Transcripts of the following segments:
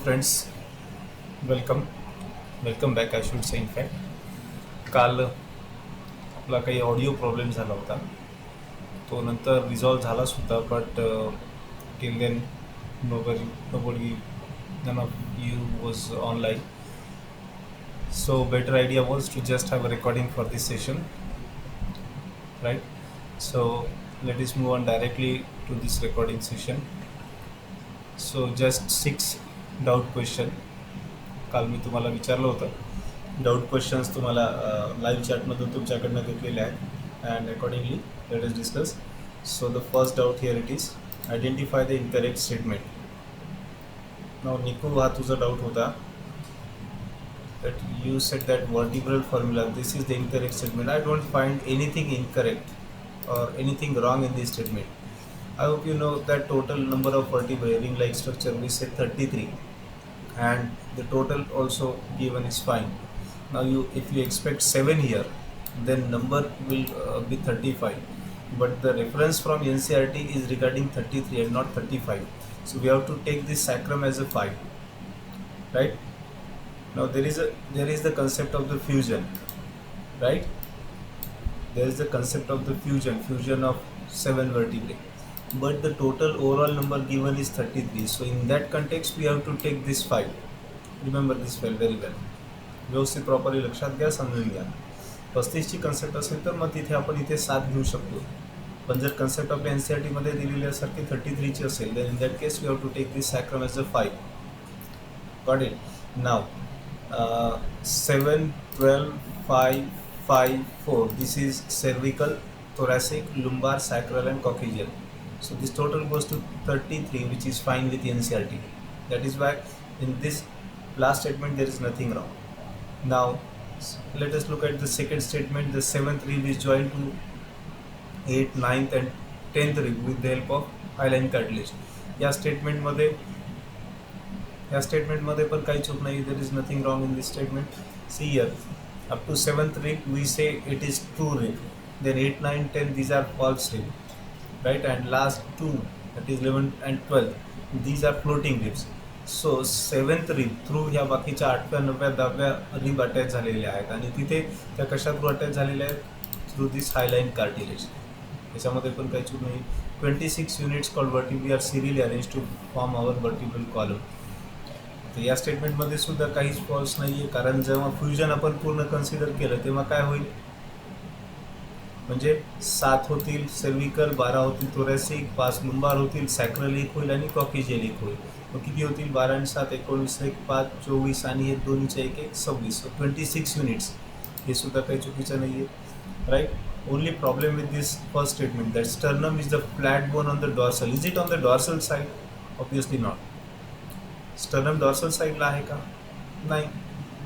Friends, welcome welcome back I should say. In fact काल आपला काही ऑडिओ प्रॉब्लेम झाला होता. तो नंतर रिझॉल्व झालाच होता, but till then nobody none of you was online. So better idea was to just have a recording for this session, right? So let us move on directly to this recording session. So just 6 doubt question काल मी तुम्हाला विचारलं होतं. Doubt questions तुम्हाला live चॅटमधून तुमच्याकडनं घेतलेले आहेत and accordingly let us discuss. So the first doubt here it is identify the incorrect statement. Now Niku, हा तुझा डाऊट होता that you said that vertebral formula, this is the incorrect statement. I don't find anything incorrect or anything wrong in this statement. I hope you know that total number of vertebrae ring like structure we said 33, and the total also given is fine. Now you, if you expect 7 here, then number will be 35, but the reference from NCERT is regarding 33 and not 35, so we have to take this sacrum as a 5, right? Now there is the concept of the fusion, right? There is the concept of the fusion of 7 vertebrae, but the total overall number given is 33. So in that context we have to take this 5. Remember this very well. व्यवस्थित properly लक्षात घ्या, समजून घ्या. 35ची concept असेल तर मग तिथे आपण इथे 7 घेऊ शकतो, पण जर कन्सेप्ट आपल्या NCERT मध्ये दिलेल्यासारखी 33ची असेल then in that case we have to take this sacrum as a 5. Got it? Now 7, 12, 5, 5, 4. This is cervical, thoracic, lumbar, sacral and coccygeal. So this total goes to 33, which is fine with NCERT. That is why in this last statement there is nothing wrong. Now let us look at the second statement. The 7th rib is joined to 8th, 9th and 10th rib with the help of hyaline cartilage. या स्टेटमेंटमध्ये पण काही चूक नाही. There is nothing wrong in this statement. See here, up to 7th rib we say it is true rib, then 8, 9, 10 these are false rib, right? And last 2, that is 11 and 12, these are floating ribs. So 7th rib through ह्या बाकीच्या 8व्या 9व्या 10व्या rib attach झालेल्या आहेत आणि तिथे त्या कशा through attach झालेल्या आहेत? Through this hyaline cartilage. त्याच्यामध्ये पण काही चूक नाही. 26 units called vertebrae are serially arrange to form our vertebral column. तर या स्टेटमेंटमध्ये सुद्धा काहीच फॉल्स नाही आहे, कारण जेव्हा फ्युजन आपण पूर्ण कन्सिडर केलं तेव्हा काय होईल? म्हणजे 7 होतील सर्विकल, 12 होतील थोरॅसिक, 5 लुंबार होतील, सॅक्रल 1 होईल आणि कॉकिजियल 1 होईल. मग किती होतील? 12 आणि 7 19, 1 5 24 आणि हे दोन्हीचे 1 1 26. 26 युनिट्स. हे सुद्धा काही चुकीचं नाही आहे, right? Only problem with this first statement that sternum is the flat bone on the dorsal. Is it on the dorsal side? Obviously not. Sternum dorsal साईडला आहे का? नाही.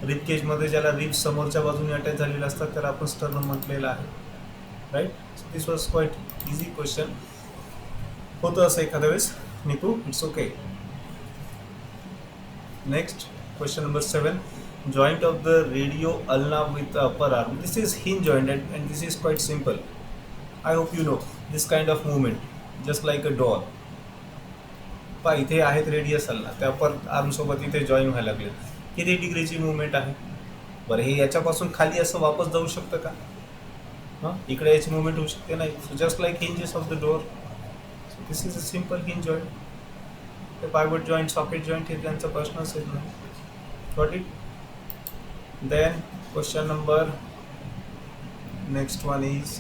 रिब केजमध्ये ज्याला रिब समोरच्या बाजूने अटॅच झालेले असतात त्याला आपण स्टर्नम म्हटलेलं आहे, right? So this was quite easy question. होतं असं एखाद्या वेळेस Niku, it's okay. Next question number 7. Joint of the radio ulna with the upper arm. This is hinge joint and this is quite simple. I hope you know this kind of movement, just like a door. पहा इथे आहेत radius ulna, त्या upper arm सोबत इथे join व्हायला लागले. किती डिग्रीची movement आहे? बरं, हे याच्यापासून खाली असं वापस जाऊ शकतं का? हां, इकडे याची मुवमेंट होऊ शकते नाही. So just like hinges of the door. So this is a simple hinge joint. ते पायवट जॉईंट, सॉकेट जॉईंट हे त्यांचा प्रश्नच येत नाही. Got it? Then question number next one is,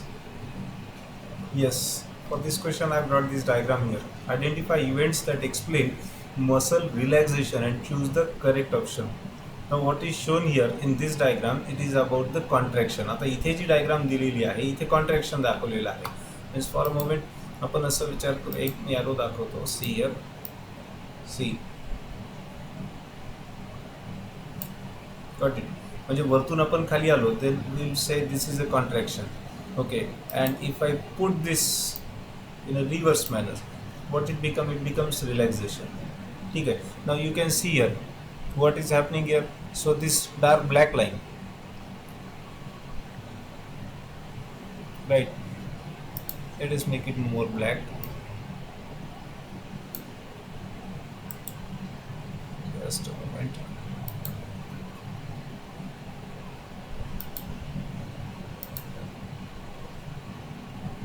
yes, for this question I brought this diagram here. Identify events that explain muscle relaxation and choose the correct option. Now what is shown here in this diagram, it is about the contraction. आता इथे जी diagram दिलेली आहे इथे contraction दाखवलेलं आहे. Means for a moment आपण असं विचार करू, एक मी ॲरो दाखवतो. See here, see. Got it? म्हणजे वरतून आपण खाली आलो then will say this is a contraction. Okay, and if I put this in a reverse manner, what it become? It becomes relaxation. ठीक आहे. Now you can see here what is happening here. So this dark black line, right? Let us make it more black. just a moment.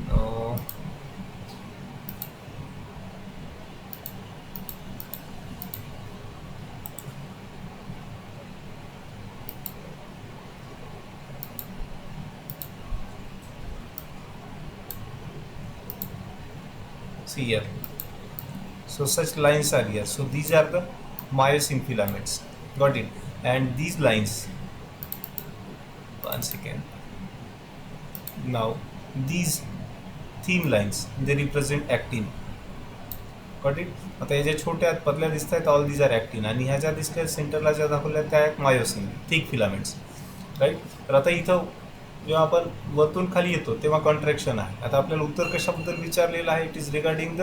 No. See here. So such lines are here. So these are the myosin filaments. Got it? And these lines, one second. Now these thin lines, they represent actin. Got it? आता या ज्या छोट्या पतल्या दिसत आहेत all these R ॲक्टिन आणि ह्या ज्या दिसल्या सेंटरला ज्या दाखवल्या त्या आहेत मायोसिन थिक फिलामेंट्स. राईट. तर आता इथं जेव्हा आपण वरतून खाली येतो तेव्हा कॉन्ट्रॅक्शन आहे. आता आपल्याला उत्तर कशाबद्दल विचारलेलं आहे? It is regarding the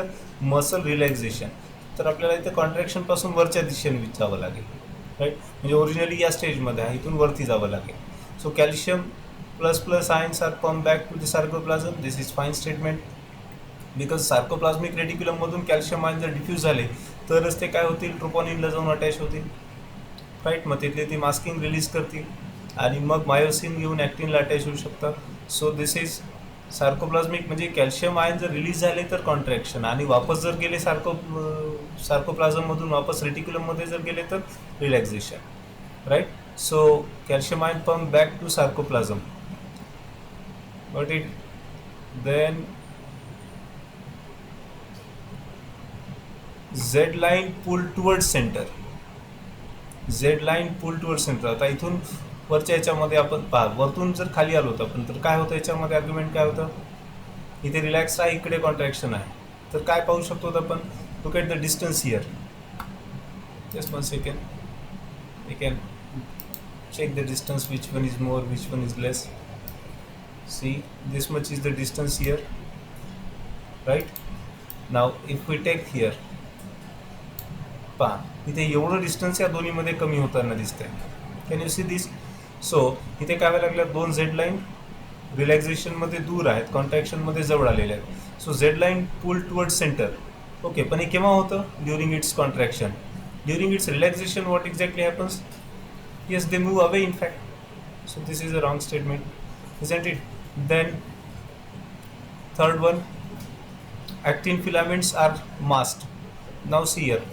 muscle relaxation. तर आपल्याला इथं कॉन्ट्रॅक्शनपासून वरच्या दिशेने जावं लागेल. राईट. म्हणजे ओरिजिनली या स्टेजमध्ये आहे, इथून वरती जावं लागेल. So calcium plus plus ions are pump back to the sarcoplasm. This is fine statement. Because sarcoplasmic रेटिक्युलममधून कॅल्शियम आयन जर डिफ्यूज झाले तरच ते काय होतील? ट्रोपोनिनला जाऊन अटॅच होतील. राईट. मग तिथले ते मास्किंग रिलीज करतील आणि मग मायोसिन घेऊन ॲक्टिनला अटॅच होऊ शकतात. So this is sarcoplasmic. म्हणजे कॅल्शियम आयन जर रिलीज झाले तर कॉन्ट्रॅक्शन आणि वापस जर गेले सार्कोप्लाझममधून वापस रेटिक्युलममध्ये जर गेले तर relaxation. Right. So calcium ion pump back to sarcoplasm. But it then Z line pull towards center. Z line pull towards center. आता इथून वरच्या याच्यामध्ये आपण पहा, वरतून जर खाली आलो होतं आपण तर काय होतं याच्यामध्ये आर्ग्युमेंट काय होतं? इथे रिलॅक्स आहे, इकडे कॉन्ट्रॅक्शन आहे. तर काय पाहू शकतो आपण? Look at the distance here. Just 1 second. We can check the distance, which one is more, which one is less. See, this much is the distance here. Right. Now if we take here, पहा इथे एवढं distance या दोन्हीमध्ये कमी होताना दिसतंय. Can you see this? So इथे काय व्हायला लागलं? 2 Z लाईन रिलॅक्झेशनमध्ये दूर आहेत, कॉन्ट्रॅक्शनमध्ये जवळ आलेले आहेत. So Z line pull toward centre. Okay. पण हे केव्हा होतं? During it's contraction. During it's relaxation what exactly happens? Yes, they move away in fact. So this is a wrong statement, isn't it? Then third one, actin filaments are masked. Now see here,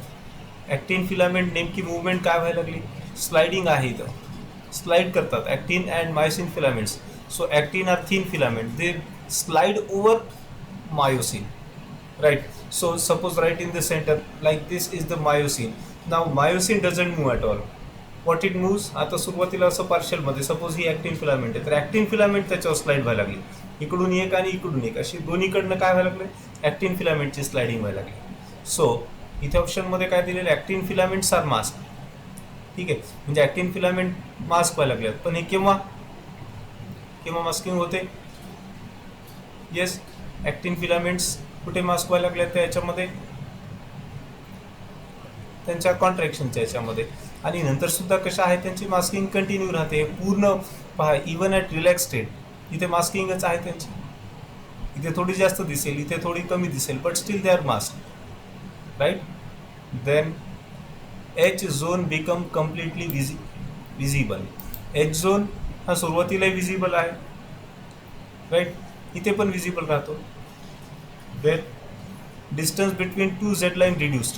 actin filament नेमकी movement काय व्हायला लागली? Sliding आहे इथं, slide करतात actin and myosin filaments. So actin are thin filament, they slide over myosin. Right. So suppose right in the centre like this is the myosin. Now myosin doesn't move at all. What it moves? आता सुरुवातीला असं पार्शलमध्ये suppose ही ॲक्टिन filament आहे तर ॲक्टिन filament त्याच्यावर slide व्हायला लागली. इकडून एक आणि इकडून एक अशी दोन्हीकडनं काय व्हायला लागले? ॲक्टिन फिलामेंटची स्लायडिंग व्हायला लागली. सो इथे ऑप्शनमध्ये काय दिलेलं? ॲक्टिन फिलामेंट्स आर मास्क. ठीक आहे. म्हणजे ॲक्टिन फिलामेंट मास्क व्हायला लागल्यात. पण हे केव्हा मास्किंग होते? येस, ॲक्टिन फिलामेंट्स कुठे मास्क व्हायला लागल्यात? त्या याच्यामध्ये त्यांच्या कॉन्ट्रॅक्शनच्या याच्यामध्ये. आणि नंतर सुद्धा कशा आहे त्यांची मास्किंग कंटिन्यू राहते पूर्ण. पहा, इवन ॲट रिलॅक्स स्टेट इथे मास्किंगच आहे त्यांची. इथे थोडी जास्त दिसेल, इथे थोडी कमी दिसेल, but still they are mask. Right. Then H zone become completely visible. H zone हा सुरुवातीलाही विजिबल आहे. राईट. इथे पण विजिबल राहतो. Then distance between 2 Z line reduced.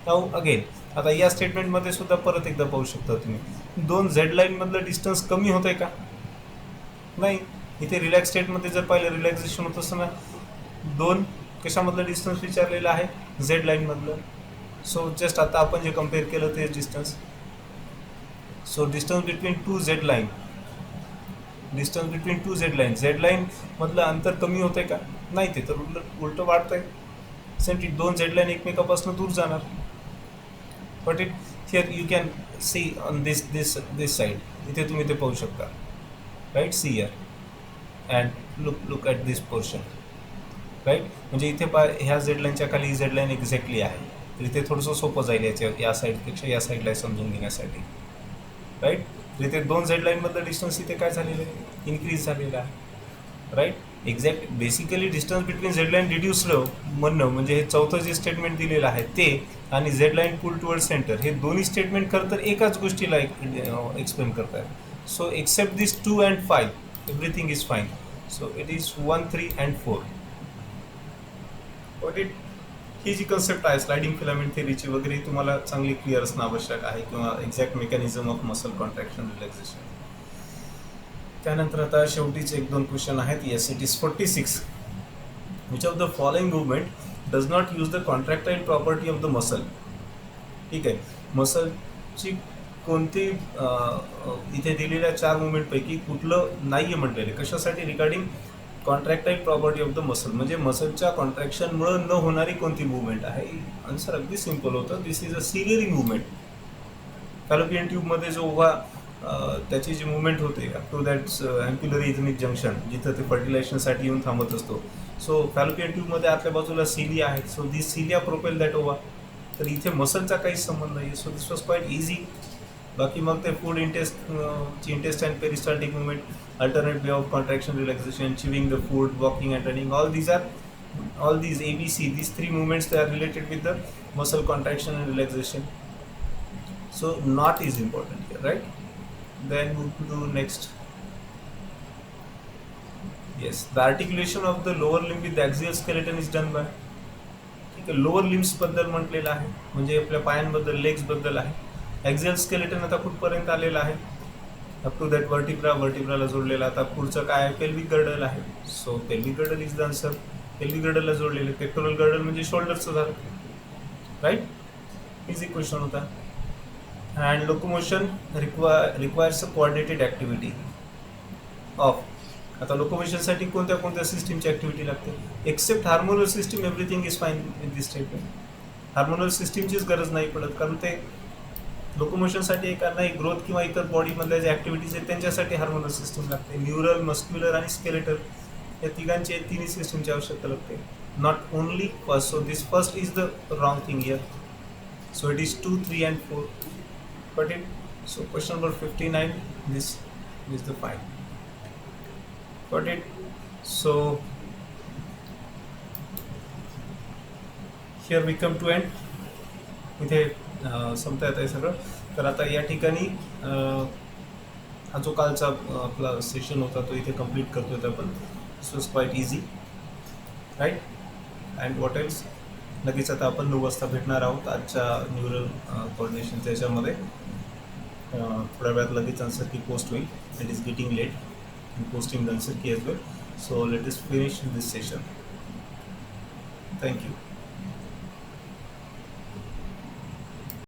Now again आता या स्टेटमेंटमध्ये सुद्धा परत एकदा पाहू शकता तुम्ही, 2 Z लाईनमधलं डिस्टन्स कमी होतं आहे का? नाही. इथे रिलॅक्स स्टेटमध्ये जर पाहिलं रिलॅक्झेशन होत असताना 2 कशामधलं डिस्टन्स विचारलेलं आहे? Z लाईनमधलं. सो जस्ट आता आपण जे कम्पेअर केलं ते distance. So distance between 2 Z line, distance between 2 Z line, Z line मधलं अंतर कमी होतंय का? नाही, ते तर उलटं वाढतंय. सेंटी 2 Z लाईन एकमेकापासून दूर जाणार. But it here you can see on this side. इथे तुम्ही ते पाहू शकता. Right. See here and look at this portion. Right. म्हणजे इथे ह्या Z लाईनच्या खाली Z लाईन एक्झॅक्टली आहे. तर इथे थोडंसं सोपं जाईल या साईडपेक्षा या साईडला समजून घेण्यासाठी. राईट. तर इथे 2 Z लाईनमधलं डिस्टन्स इथे काय झालेलं आहे? इन्क्रीज झालेलं आहे. Right. Exact basically distance between Z line reduced म्हणणं म्हणजे हे चौथं जे स्टेटमेंट दिलेलं आहे ते आणि Z line pull toward centre हे दोन्ही स्टेटमेंट खरं तर एकाच गोष्टीला एक्सप्लेन करतात. So except this 2 and 5 everything is fine. So it is 1, 3 and 4. But ही जी कन्सेप्ट आहे स्लायडिंग फिलामेंट थेरीची वगैरे तुम्हाला चांगली क्लिअर असणं आवश्यक आहे किंवा exact mechanism of muscle contraction relaxation. त्यानंतर आता शेवटीचे 1-2 क्वेश्चन आहेत. Yes, it is 46. Which of the following movement does not use the contractile property of the muscle. ठीक आहे, मसलची कोणती इथे दिलेल्या 4 मुवमेंटपैकी कुठलं नाही आहे म्हटलेलं कशासाठी regarding contractile property of the muscle म्हणजे मसलच्या कॉन्ट्रॅक्शनमुळे न होणारी कोणती मुवमेंट आहे. आन्सर अगदी सिम्पल होतं. This is a ciliary movement. Fallopian ट्यूबमध्ये जो उभा त्याची जी मुवमेंट होते अप टू दॅट अँक्युलरी इथनिक जंक्शन जिथं ते फर्टिलायझेशनसाठी येऊन थांबत असतो. सो फॅलोपियन ट्यूबमध्ये आतल्या बाजूला सिलिया आहे. So this cilia propel that ova. तर इथे मसलचा काहीच संबंध नाही. So this was quite easy. बाकी मग ते food intestine peristaltic movement, alternate way of contraction relaxation, chewing the food, walking and running, all these ABC, these 3 movements, they are related with the muscle contraction and relaxation. So not is important here, right? Then move to next. Yes, the articulation of the lower limb with the axial skeleton is done by. ठीक आहे, lower limbs बद्दल म्हटलेलं आहे म्हणजे आपल्या पायांबद्दल, legs बद्दल आहे. ॲक्झियल skeleton आता कुठपर्यंत आलेलं आहे? अप टू दॅट वर्टिब्राला जोडलेला. आता पुढचं काय आहे? पेल्विक गर्डल आहे. So pelvic girdle is the answer. Pelvic गर्डलला जोडलेले. पेक्टोरल गर्डल म्हणजे शोल्डरचं झालं, राईट? इझी क्वेश्चन होता. And locomotion requires a coordinated activity of. आता लोकोमोशनसाठी कोणत्या कोणत्या सिस्टीमची ॲक्टिव्हिटी लागते? Except hormonal system everything is fine in this statement. Hormonal सिस्टीमचीच गरज नाही पडत कारण ते लोकोमोशनसाठी एकांना एक ग्रोथ किंवा इतर बॉडीमधल्या ज्या ॲक्टिव्हिटीज आहेत त्यांच्यासाठी हार्मोनल सिस्टीम लागते. न्यूरल, मस्क्युलर आणि स्केलेटल या तिन्ही सिस्टीमची आवश्यकता लागते. Not only first. So this first is the wrong thing here. So it is 2, 3 and 4. Got it? So question number 59, this is the fine. Got it? So here we come to end. इथे संपता येत आहे सगळं. तर आता या ठिकाणी हा जो कालचा आपला सेशन होता तो इथे कंप्लीट करतोय आपण. This was quite easy, right? And what else? लगेच आता आपण 9 वाजता भेटणार आहोत आजच्या न्यूरल कोऑर्डिनेशनच्या याच्यामध्ये. थोड्या वेळात लगेच आन्सर की पोस्ट होईल. It is getting late in posting the answer key as well. So let us finish this session. Thank you.